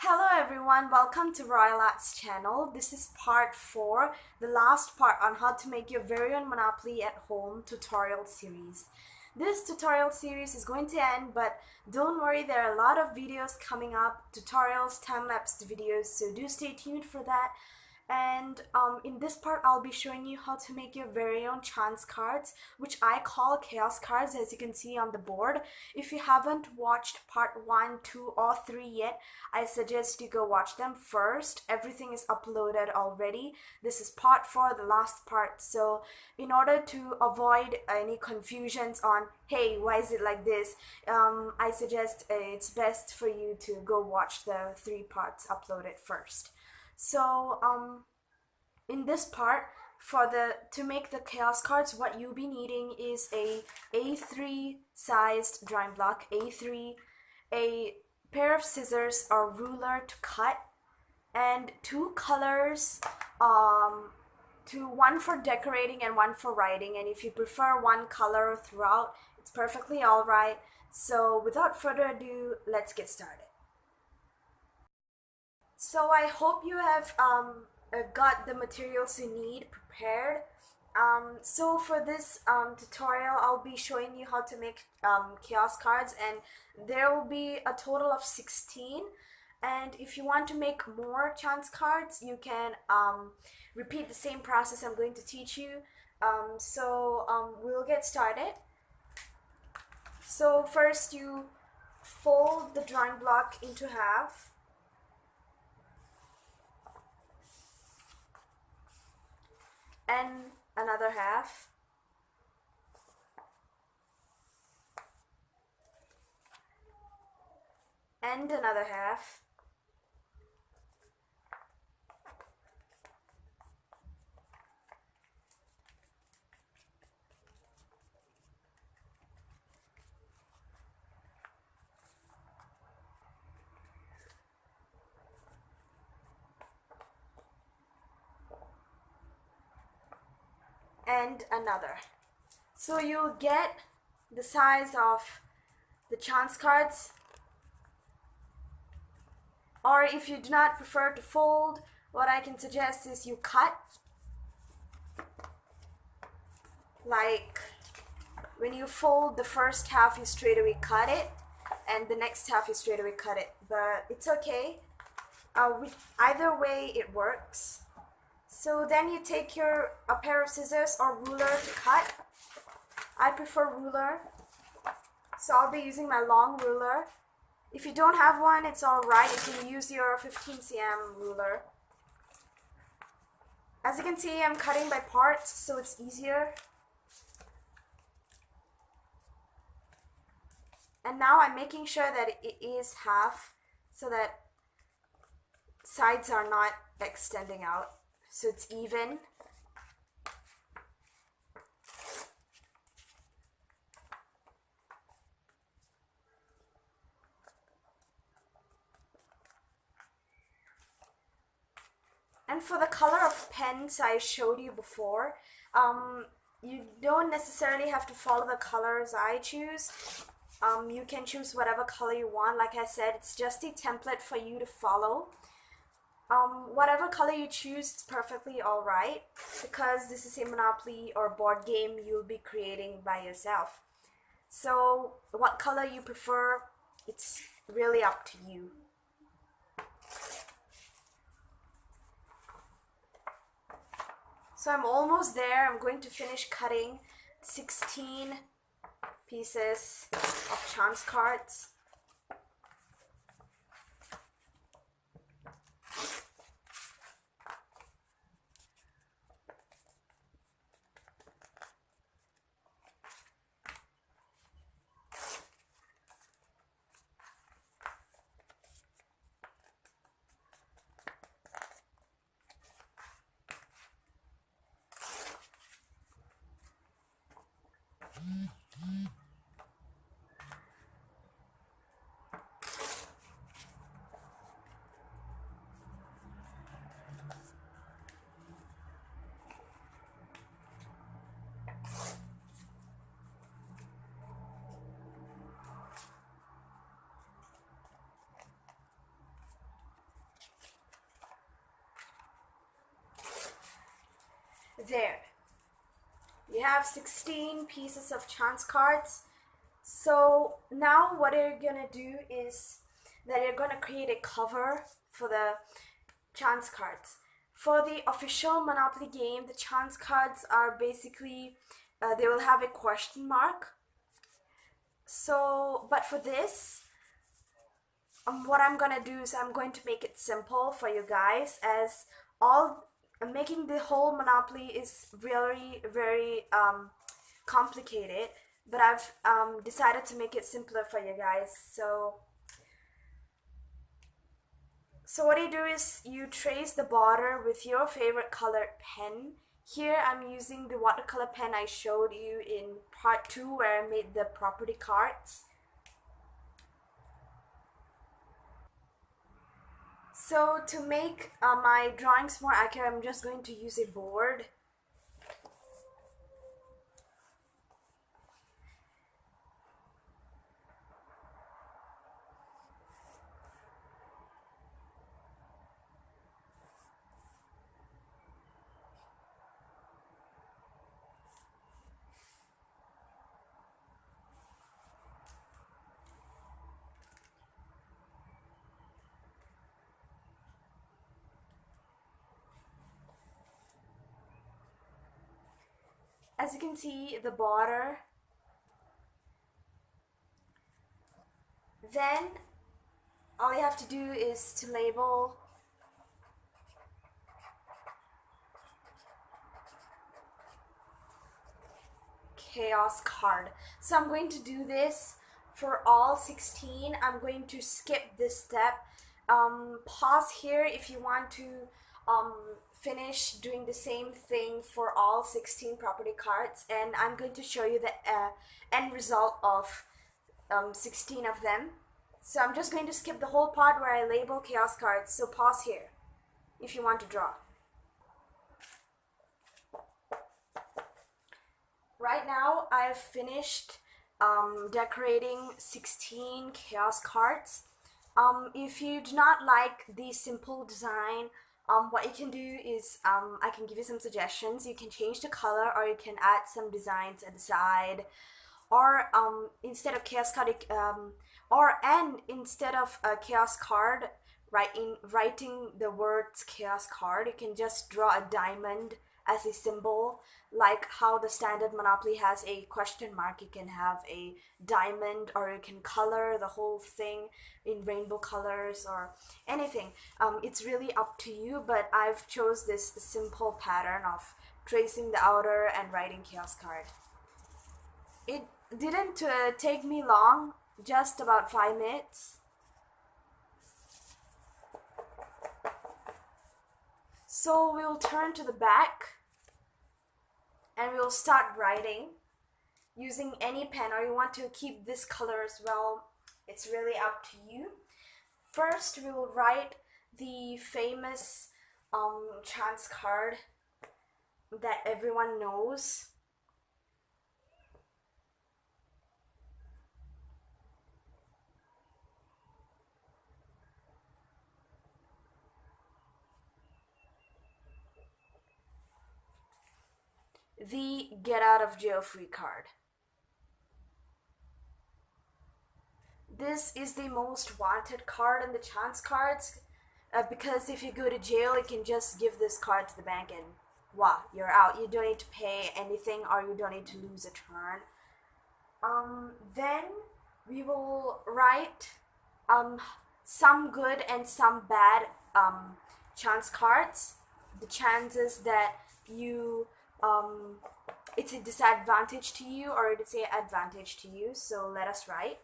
Hello everyone, welcome to Royal Arts channel. This is part 4, the last part on how to make your very own Monopoly at home tutorial series. This tutorial series is going to end, but don't worry, there are a lot of videos coming up, tutorials, time-lapse videos, so do stay tuned for that. And in this part I'll be showing you how to make your very own chance cards, which I call chaos cards, as you can see on the board. If you haven't watched part 1, 2 or 3 yet, I suggest you go watch them first. Everything is uploaded already. This is part 4, the last part. So in order to avoid any confusions on, hey, why is it like this, I suggest it's best for you to go watch the 3 parts uploaded first. So in this part, to make the chaos cards, what you'll be needing is a A3 sized drawing block, A3, a pair of scissors or ruler to cut, and 2 colors, one for decorating and one for writing. And if you prefer one color throughout, it's perfectly alright. So without further ado, let's get started. So I hope you have got the materials you need prepared. So for this tutorial, I'll be showing you how to make chaos cards, and there will be a total of 16. And if you want to make more chance cards, you can repeat the same process I'm going to teach you. We'll get started. So first you fold the drawing block into half. And another half, and another half, and another. So you'll get the size of the chance cards, or if you do not prefer to fold, what I can suggest is you cut. Like when you fold the first half, you straight away cut it, and the next half you straight away cut it, but it's okay. Either way it works. So then you take a pair of scissors or ruler to cut. I prefer ruler, so I'll be using my long ruler. If you don't have one, it's alright, you can use your 15 cm ruler. As you can see, I'm cutting by parts, so it's easier. And now I'm making sure that it is half, so that sides are not extending out, so it's even. And for the color of pens I showed you before, you don't necessarily have to follow the colors I choose. You can choose whatever color you want. Like I said, it's just a template for you to follow. Whatever color you choose is perfectly alright, because this is a Monopoly or board game you'll be creating by yourself. So what color you prefer, it's really up to you. So I'm almost there. I'm going to finish cutting 16 pieces of chance cards. There. You have 16 pieces of chance cards. So now what you're gonna do is that you're gonna create a cover for the chance cards. For the official Monopoly game, the chance cards are basically, they will have a question mark. So, but for this, what I'm gonna do is I'm going to make it simple for you guys, as all making the whole Monopoly is very very complicated, but I've decided to make it simpler for you guys. So what you do is you trace the border with your favorite colored pen. Here I'm using the watercolor pen I showed you in part 2 where I made the property cards. So to make my drawings more accurate, I'm just going to use a board. As you can see, the border. Then all you have to do is to label chaos card. So I'm going to do this for all 16. I'm going to skip this step. Pause here if you want to finish doing the same thing for all 16 property cards, and I'm going to show you the end result of 16 of them. So I'm just going to skip the whole part where I label chaos cards. So pause here if you want to draw. Right now I've finished decorating 16 chaos cards. If you do not like the simple design, what you can do is I can give you some suggestions. You can change the color, or you can add some designs at the side, or instead of chaos card, instead of a chaos card, writing the words chaos card, you can just draw a diamond as a symbol, like how the standard Monopoly has a question mark. You can have a diamond, or you can color the whole thing in rainbow colors or anything. It's really up to you, but I've chose this simple pattern of tracing the outer and writing chaos card. It didn't take me long, just about 5 minutes. So we'll turn to the back and we'll start writing using any pen, or you want to keep this color as well. It's really up to you. First, we will write the famous chance card that everyone knows. The get out of jail free card. This is the most wanted card in the chance cards, because if you go to jail, you can just give this card to the bank and wow, you're out. You don't need to pay anything, or you don't need to lose a turn. Then we will write some good and some bad chance cards. The chances that you it's a disadvantage to you, or it's an advantage to you. So let us write.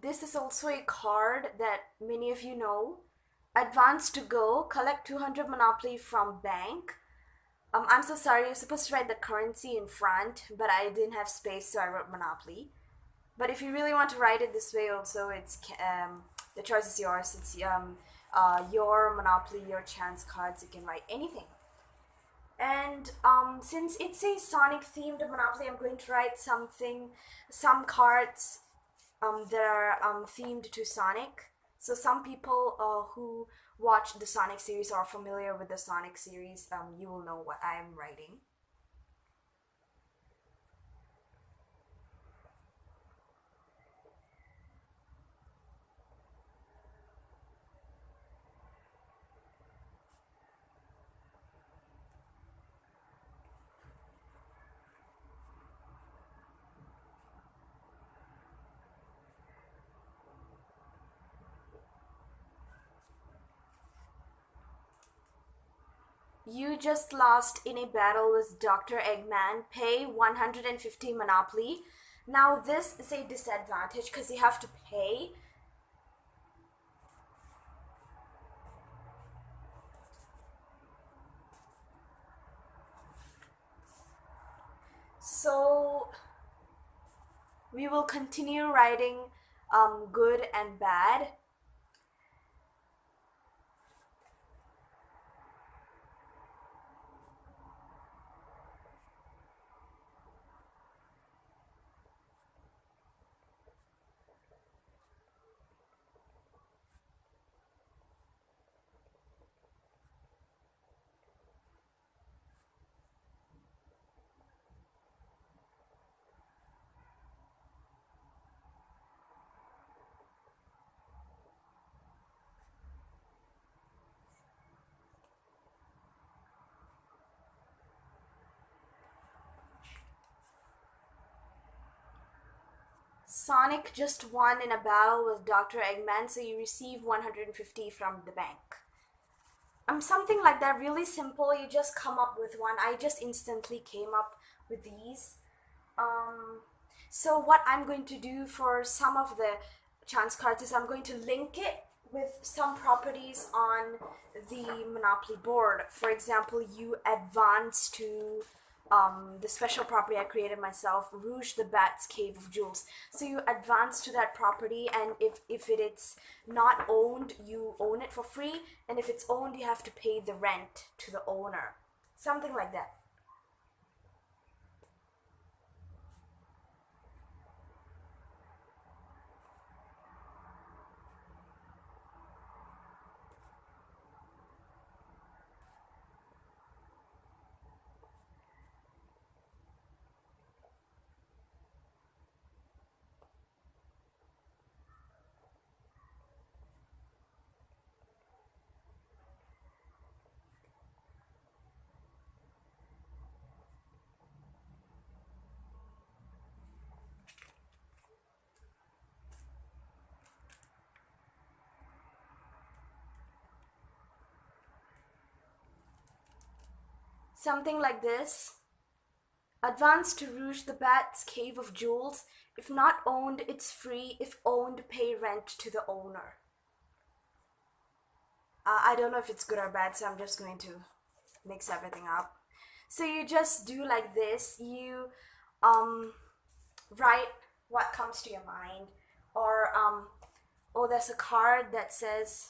This is also a card that many of you know. Advance to go, collect 200 Monopoly from bank. I'm so sorry, you're supposed to write the currency in front, but I didn't have space, so I wrote Monopoly. But if you really want to write it this way, also, the choice is yours. It's your Monopoly, your chance cards. You can write anything. And since it's a Sonic themed Monopoly, I'm going to write some cards that are themed to Sonic. So some people who watch the Sonic series or are familiar with the Sonic series, you will know what I am writing. You just lost in a battle with Dr. Eggman. Pay 150 Monopoly. Now, this is a disadvantage because you have to pay. So, we will continue writing good and bad. Sonic just won in a battle with Dr. Eggman, so you receive 150 from the bank. Something like that, really simple. You just come up with one. I just instantly came up with these. Um, so what I'm going to do for some of the chance cards is I'm going to link it with some properties on the Monopoly board. For example, you advance to the special property I created myself, Rouge the Bat's Cave of Jewels. So you advance to that property, and if it's not owned, you own it for free, and if it's owned, you have to pay the rent to the owner. Something like that. Something like this. Advance to Rouge the Bat's Cave of Jewels. If not owned, it's free. If owned, pay rent to the owner. I don't know if it's good or bad, so I'm just going to mix everything up. So you just do like this. You um, write what comes to your mind. Or, oh, there's a card that says,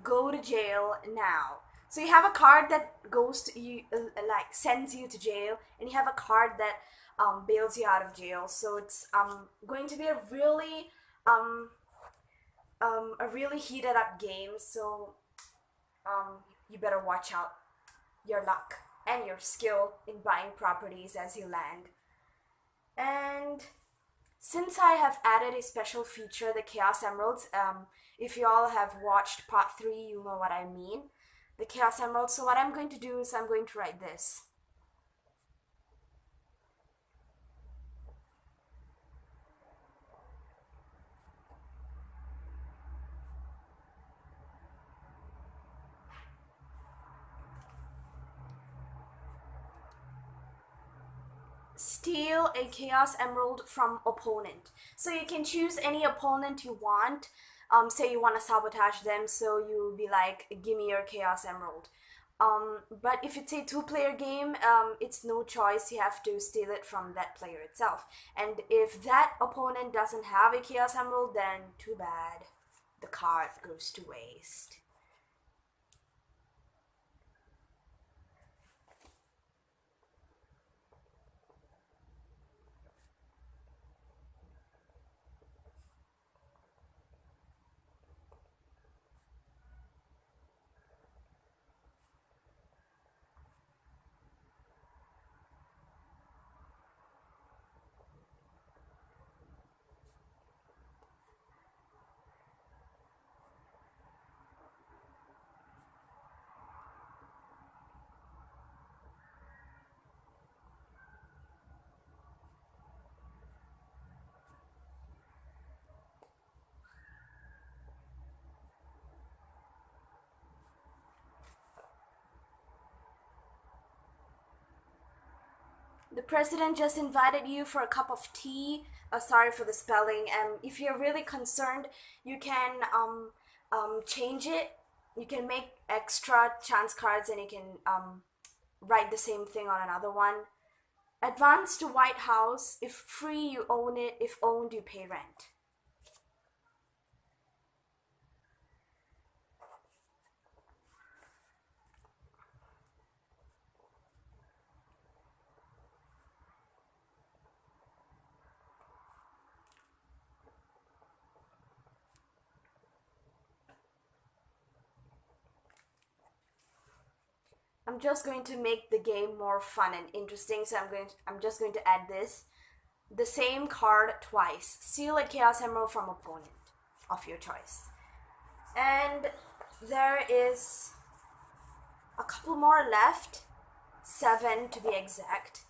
go to jail now. So you have a card that goes to you, like sends you to jail, and you have a card that bails you out of jail. So it's going to be um, a really heated up game. So you better watch out your luck and your skill in buying properties as you land. And since I have added a special feature, the Chaos Emeralds, if you all have watched part 3, you know what I mean. The Chaos Emeralds, so what I'm going to do is I'm going to write this. steal a Chaos Emerald from opponent. So you can choose any opponent you want. Say you want to sabotage them, so you'll be like, give me your Chaos Emerald. But if it's a two-player game, it's no choice. You have to steal it from that player itself. And if that opponent doesn't have a Chaos Emerald, then too bad. The card goes to waste. The president just invited you for a cup of tea. Sorry for the spelling. And if you're really concerned, you can change it. You can make extra chance cards and you can write the same thing on another one. Advance to White House. If free, you own it. If owned, you pay rent. I'm just going to make the game more fun and interesting, so I'm just going to add this. The same card twice. Steal a Chaos Emerald from opponent of your choice. And there is a couple more left. 7 to be exact.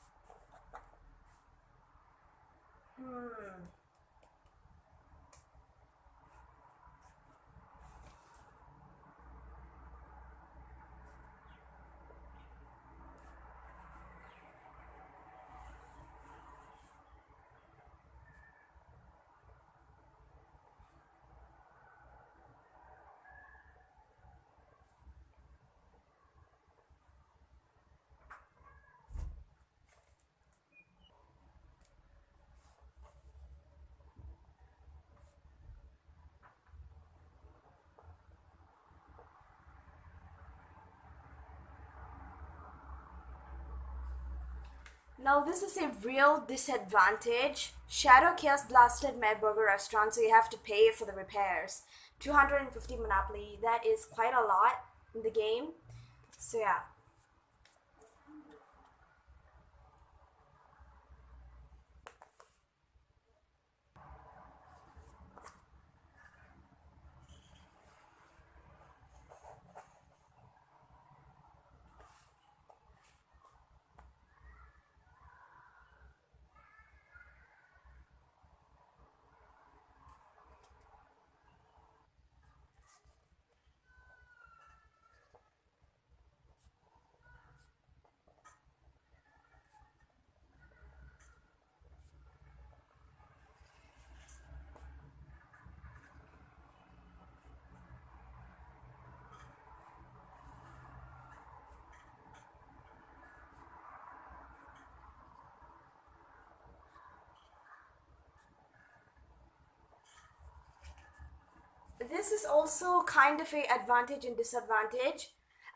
Now this is a real disadvantage. Shadow Chaos blasted Mad Burger Restaurant, so you have to pay for the repairs. 250 Monopoly, that is quite a lot in the game. So yeah. This is also kind of a advantage and disadvantage,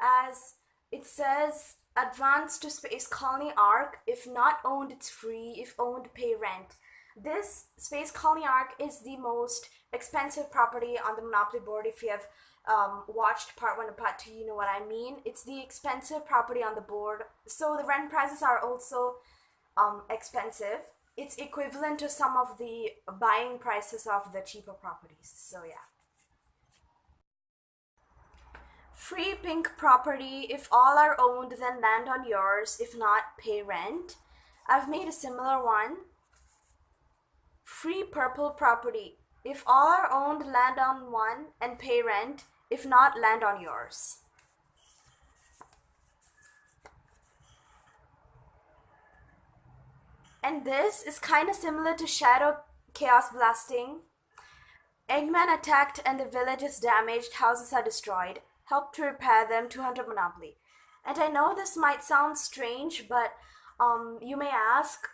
as it says advance to Space Colony Arc. If not owned, it's free. If owned, pay rent. This Space Colony Arc is the most expensive property on the Monopoly board. If you have watched part 1 and part 2, you know what I mean. It's the expensive property on the board, so the rent prices are also expensive. It's equivalent to some of the buying prices of the cheaper properties, so yeah. Free pink property. If all are owned, then land on yours. If not, pay rent. I've made a similar one. Free purple property. If all are owned, land on one and pay rent. If not, land on yours. And this is kind of similar to Shadow Chaos Blasting. Eggman attacked and the village is damaged, houses are destroyed. Help to repair them, 200 Monopoly. And I know this might sound strange, but you may ask,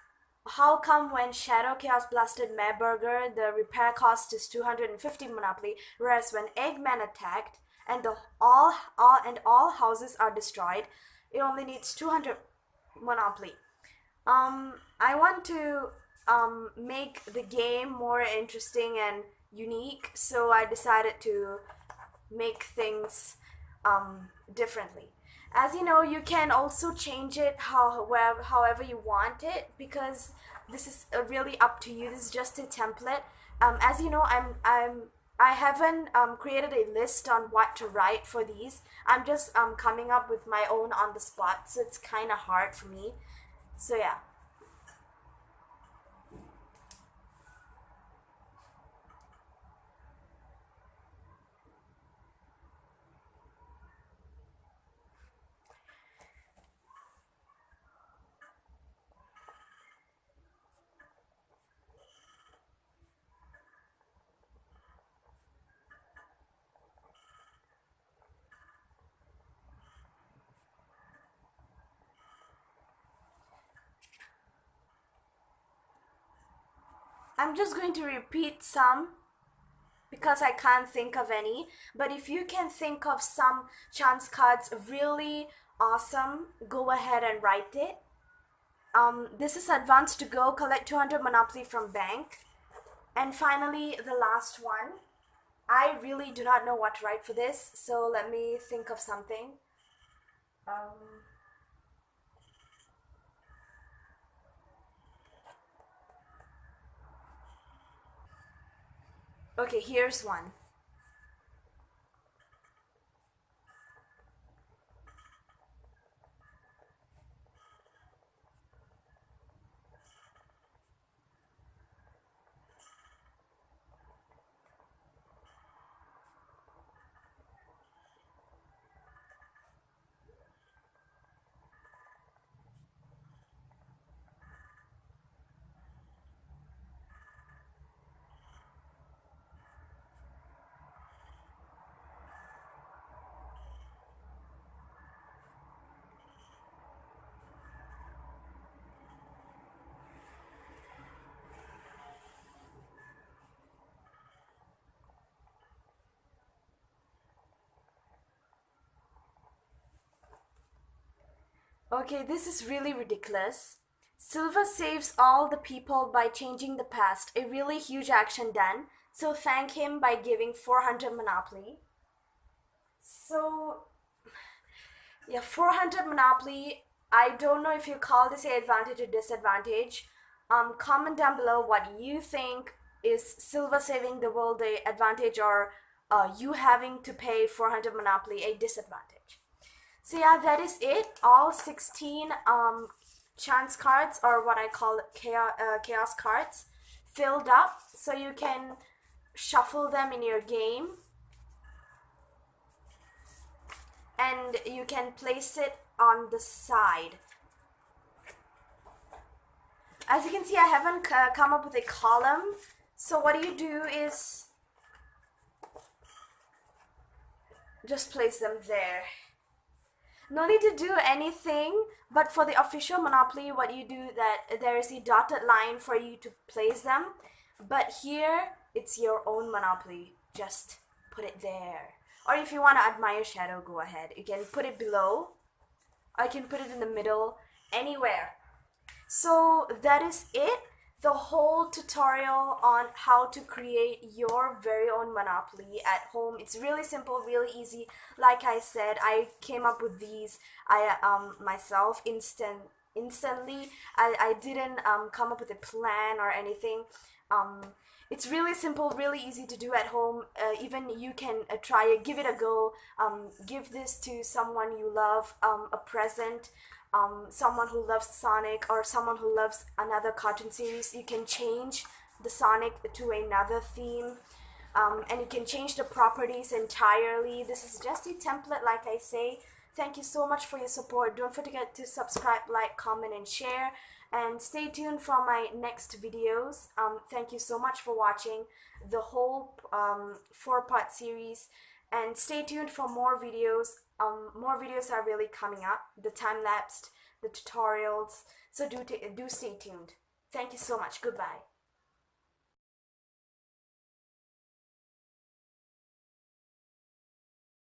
how come when Shadow Chaos blasted Mayburger, the repair cost is 250 Monopoly, whereas when Eggman attacked and all houses are destroyed, it only needs 200 Monopoly. I want to make the game more interesting and unique, so I decided to make things differently. As you know, you can also change it however you want it, because this is really up to you. This is just a template. As you know, I haven't created a list on what to write for these. I'm just coming up with my own on the spot, so it's kind of hard for me. So yeah. I'm just going to repeat some because I can't think of any. But if you can think of some chance cards really awesome, go ahead and write it. This is advanced to go, collect 200 Monopoly from bank. And finally, the last one. I really do not know what to write for this, so let me think of something. Um, okay, here's one. Okay, this is really ridiculous. Silva saves all the people by changing the past. A really huge action done. So thank him by giving 400 Monopoly. So, yeah, 400 Monopoly. I don't know if you call this a advantage or disadvantage. Comment down below what you think. Is Silva saving the world a advantage, or you having to pay 400 Monopoly a disadvantage? So yeah, that is it. All 16 chance cards, or what I call chaos cards, filled up, so you can shuffle them in your game and you can place it on the side. As you can see, I haven't come up with a column, so what you do is just place them there. No need to do anything, but for the official Monopoly, what you do, that there is a dotted line for you to place them, but here it's your own Monopoly. Just put it there. Or if you want to admire Shadow, go ahead. You can put it below, or you can put it in the middle, anywhere. So that is it. The whole tutorial on how to create your very own Monopoly at home. It's really simple, really easy. Like I said, I came up with these myself instantly. I didn't come up with a plan or anything. It's really simple, really easy to do at home. Even you can try it, give it a go. Give this to someone you love, a present. Someone who loves Sonic, or someone who loves another cartoon series. You can change the Sonic to another theme, and you can change the properties entirely. This is just a template, like I say. Thank you so much for your support. Don't forget to subscribe, like, comment, and share. and stay tuned for my next videos. Thank you so much for watching the whole 4-part series, and stay tuned for more videos. More videos are really coming up, the time-lapsed, the tutorials, so do stay tuned. Thank you so much. Goodbye.